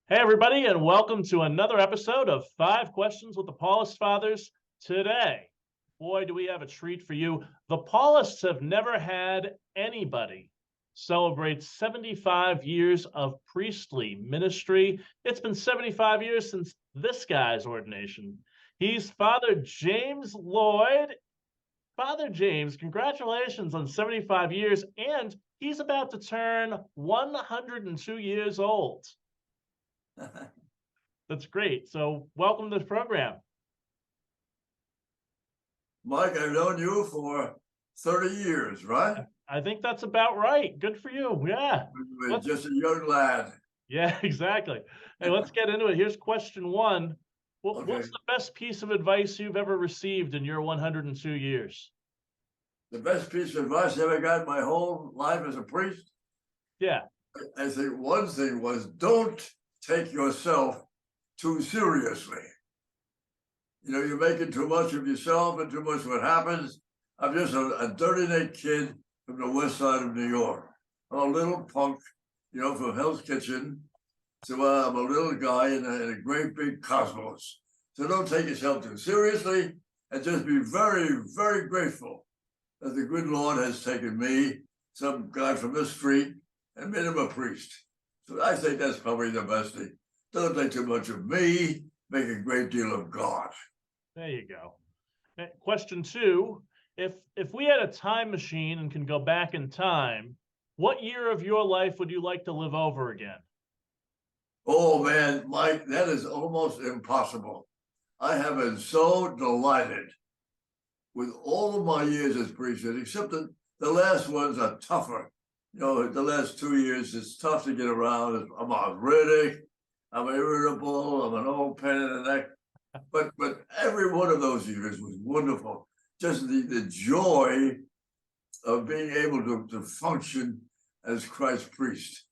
Hey, everybody, and welcome to another episode of 5 Questions with the Paulist Fathers. Today, boy, do we have a treat for you. The Paulists have never had anybody celebrate 75 years of priestly ministry. It's been 75 years since this guy's ordination. He's Father James Lloyd. Father James, congratulations on 75 years, and he's about to turn 102 years old. That's great. So welcome to the program. Mike, I've known you for 30 years, right? I think that's about right. Good for you. Yeah. You're just a young lad. Yeah, exactly. Hey, let's get into it. Here's question one. Okay. What's the best piece of advice you've ever received in your 102 years? The best piece of advice I ever got in my whole life as a priest? Yeah. I think one thing was don't take yourself too seriously. You know, you're making too much of yourself and too much of what happens. I'm just a dirty neck kid from the west side of New York. I'm a little punk, from Hell's Kitchen. So I'm a little guy in a great big cosmos. So don't take yourself too seriously and just be very, very grateful that the good Lord has taken me, some guy from the street, and made him a priest. So I think that's probably the best thing. Don't take too much of me, make a great deal of God. There you go. Question two, if we had a time machine and can go back in time, what year of your life would you like to live over again? Oh man, Mike, that is almost impossible. I have been so delighted with all of my years as priesthood, except that the last ones are tougher. The last 2 years, it's tough to get around. I'm arthritic, I'm irritable, I'm an old pain in the neck. But every one of those years was wonderful. Just the joy of being able to function as Christ's priest.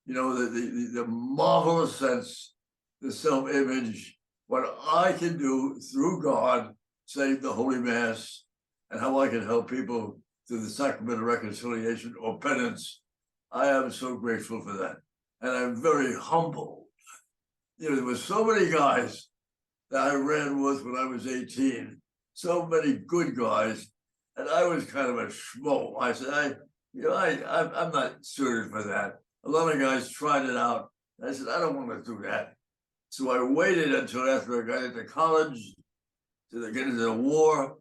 The marvelous sense, the self-image, what I can do through God, save the Holy Mass, and how I can help people through the sacrament of reconciliation or penance. I am so grateful for that. And I'm very humbled. There were so many guys that I ran with when I was 18, so many good guys, and I was kind of a schmo. I said, I'm not suited for that. A lot of guys tried it out. I said, I don't want to do that. So I waited until after I got into college to get into the war.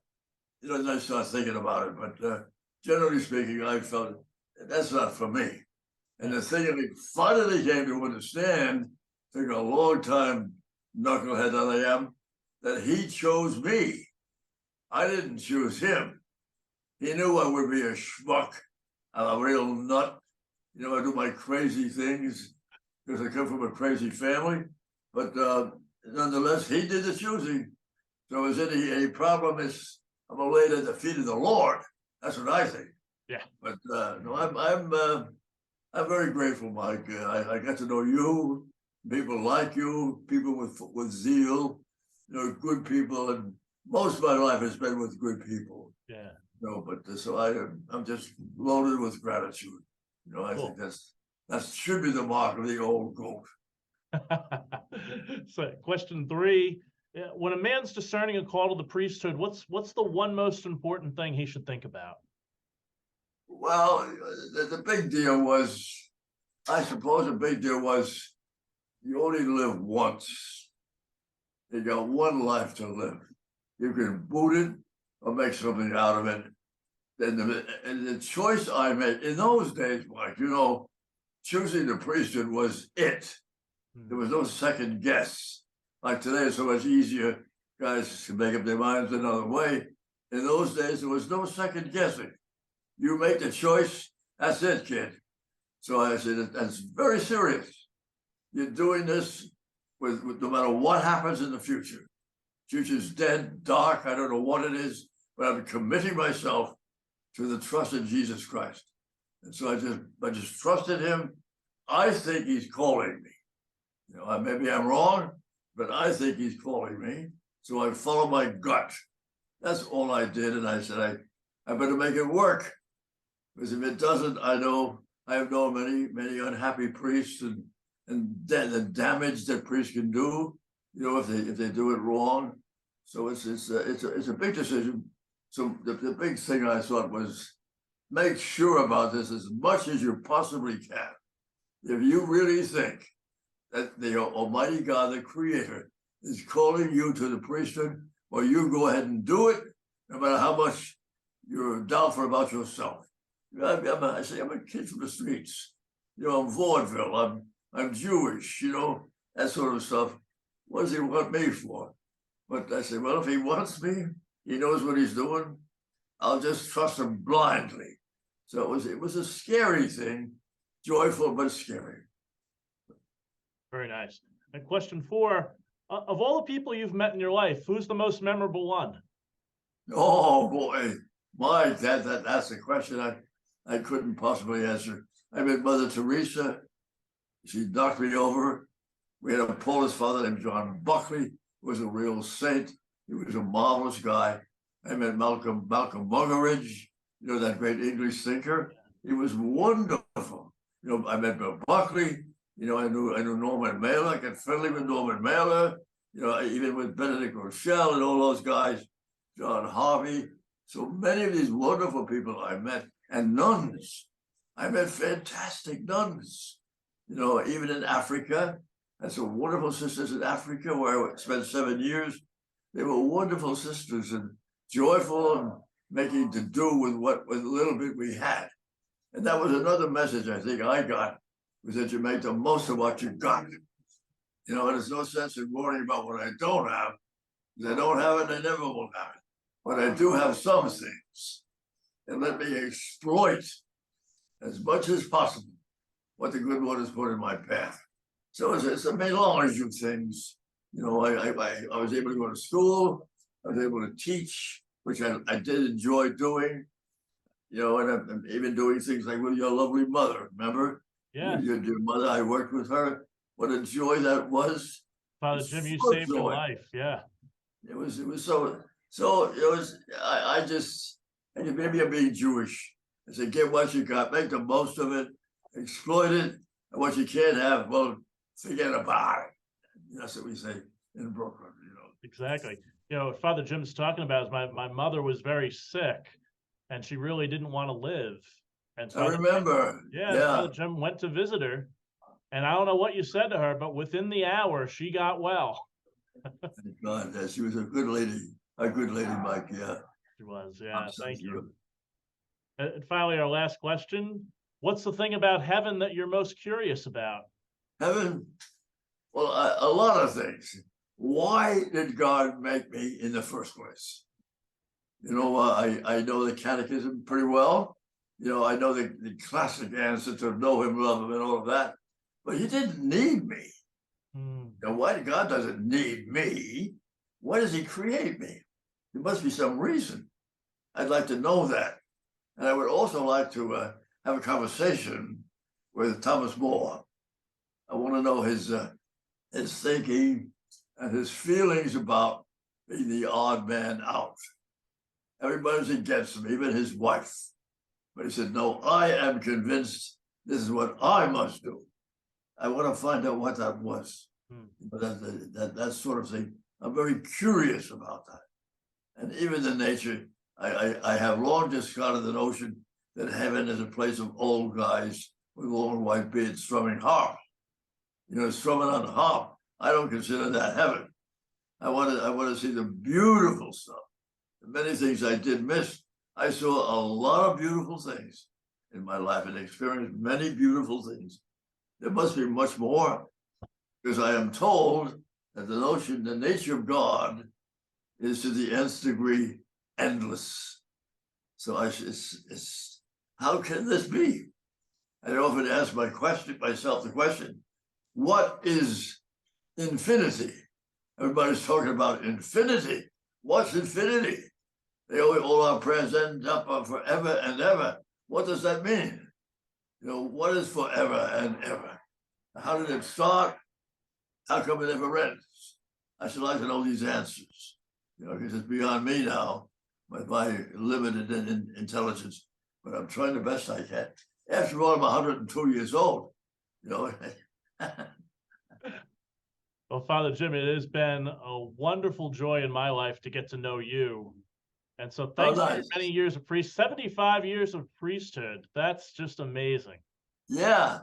Then I started thinking about it. But generally speaking, I felt that's not for me. And the thing that I finally came to understand, took a long time, knucklehead that I am, that he chose me. I didn't choose him. He knew I would be a schmuck. I'm a real nut. I do my crazy things because I come from a crazy family. But nonetheless, he did the choosing. So is it any problem? I'm a lady at the feet of the Lord. That's what I think. Yeah. But no, I'm very grateful, Mike. I got to know you, people like you, people with zeal, good people, and most of my life has been with good people. Yeah. So I'm just loaded with gratitude. I Cool. think that should be the mark of the old goat. So question three, when a man's discerning a call to the priesthood, what's the one most important thing he should think about? Well, the big deal was, I suppose the big deal was you only live once. You got one life to live. You can boot it or make something out of it. And the choice I made in those days, Mike, choosing the priesthood was it. There was no second guess. Like today, it's so much easier. Guys can make up their minds another way. In those days, there was no second guessing. You make the choice, that's it, kid. So I said, that's very serious. You're doing this with no matter what happens in the future. Future's dead, dark, I don't know what it is, but I'm committing myself to the trust in Jesus Christ. And so I just trusted him. I think he's calling me. Maybe I'm wrong, but I think he's calling me. So I follow my gut. That's all I did. And I said, I better make it work. Because if it doesn't, I know I have known many, many unhappy priests and and then the damage that priests can do, if they do it wrong. So it's a big decision. So the big thing I thought was, make sure about this as much as you possibly can. If you really think that the Almighty God, the Creator, is calling you to the priesthood, well, you go ahead and do it, no matter how much you're doubtful about yourself. I'm a kid from the streets. I'm vaudeville. I'm Jewish. That sort of stuff. What does he want me for? But I said, well, if he wants me, he knows what he's doing. I'll just trust him blindly. So it was a scary thing, joyful but scary. Very nice. And question 4, of all the people you've met in your life, who's the most memorable one? Oh boy, Mike, that's a question I couldn't possibly answer. I met Mother Teresa. She knocked me over. We had a Paulist Father named John Buckley, who was a real saint. He was a marvelous guy. I met Malcolm Muggeridge, that great English thinker. He was wonderful. I met Bill Buckley. I knew Norman Mailer. I got friendly with Norman Mailer. Even with Benedict Rochelle and all those guys, John Harvey. So many of these wonderful people I met, and nuns. I met fantastic nuns. Even in Africa. And some wonderful sisters in Africa where I spent 7 years. They were wonderful sisters and joyful and making to do with what little bit we had. And that was another message I think I got, was that you make the most of what you got. And there's no sense in worrying about what I don't have, because I don't have it, I never will have it. But I do have some things. And let me exploit as much as possible what the good Lord has put in my path. So it's a melange of things. I was able to go to school. I was able to teach, which I did enjoy doing. And I'm even doing things like with your lovely mother. Remember? Yeah. Your mother, I worked with her. What a joy that was. Father Jim, you saved her life. Yeah. It was so it was, maybe I'm being Jewish. I said, get what you got, make the most of it, exploit it, and what you can't have, well, forget about it. That's what we say in Brooklyn, Exactly. What Father Jim's talking about is my mother was very sick and she really didn't want to live. And so I remember. Father Jim went to visit her. And I don't know what you said to her, but within the hour, she got well. Thank God, she was a good lady, Mike. Yeah, She was. Yeah, thank you. And finally, our last question: what's the thing about heaven that you're most curious about? Heaven? Well, a lot of things. Why did God make me in the first place? I know the catechism pretty well. I know the classic answer to know him, love him, and all of that. But he didn't need me. Why God doesn't need me? Why does he create me? There must be some reason. I'd like to know that. And I would also like to have a conversation with Thomas More. I want to know his thinking and his feelings about being the odd man out. Everybody's against him, even his wife. But he said, no, I am convinced this is what I must do. I want to find out what that was. But that sort of thing, I'm very curious about that. And even the nature, I have long discarded the notion that heaven is a place of old guys with long white beards strumming harp. Strumming on harp. I don't consider that heaven. I want to see the beautiful stuff. The many things I did miss. I saw a lot of beautiful things in my life and experienced many beautiful things. There must be much more, because I am told that the nature of God is to the nth degree endless. So how can this be? I often ask myself the question, what is infinity? Everybody's talking about infinity. What's infinity? All our prayers end up on forever and ever. What does that mean? What is forever and ever? How did it start? How come it never ends? I should like to know these answers, because it's beyond me now with my limited intelligence, but I'm trying the best I can. After all, I'm 102 years old, Well, Father Jim, it has been a wonderful joy in my life to get to know you. And so Oh, thanks for your nice. many years of 75 years of priesthood. That's just amazing. Yeah,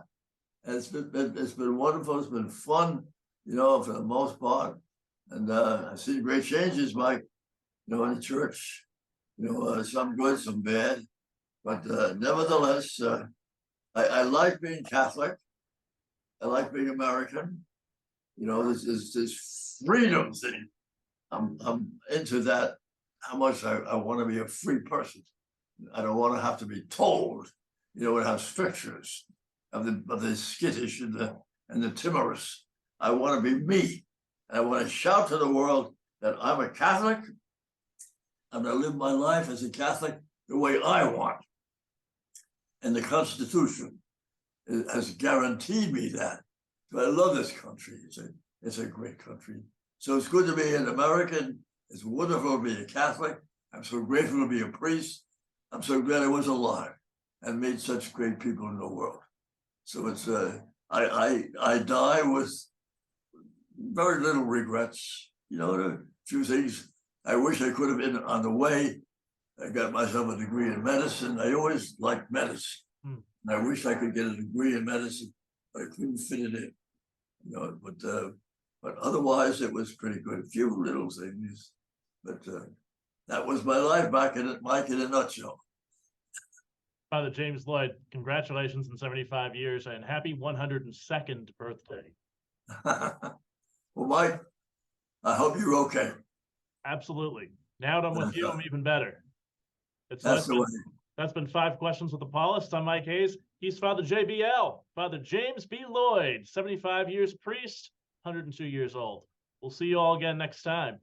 it's been wonderful. It's been fun, for the most part. And I've seen great changes, Mike, in the church. Some good, some bad. But nevertheless, I like being Catholic. I like being American. This freedom thing. I'm into that. How much I want to be a free person. I don't want to have to be told. It has strictures of the skittish and the timorous. I want to be me. And I want to shout to the world that I'm a Catholic. I'm going to live my life as a Catholic the way I want. And the Constitution has guaranteed me that. So I love this country. It's a great country. So it's good to be an American. It's wonderful to be a Catholic. I'm so grateful to be a priest. I'm so glad I was alive and made such great people in the world. So it's I die with very little regrets. A few things I wish I could have been on the way. I got myself a degree in medicine. I always liked medicine. And I wish I could get a degree in medicine, but I couldn't fit it in. But otherwise it was pretty good. A few little things, but that was my life back in it, Mike, in a nutshell. Father James Lloyd, congratulations on 75 years and happy 102nd birthday. Well, Mike, I hope you're okay. Absolutely. Now that I'm with you, I'm even better. That's the way. That's been 5 Questions with the Paulist. I'm Mike Hayes. He's Father JBL, Father James B. Lloyd, 75 years priest, 102 years old. We'll see you all again next time.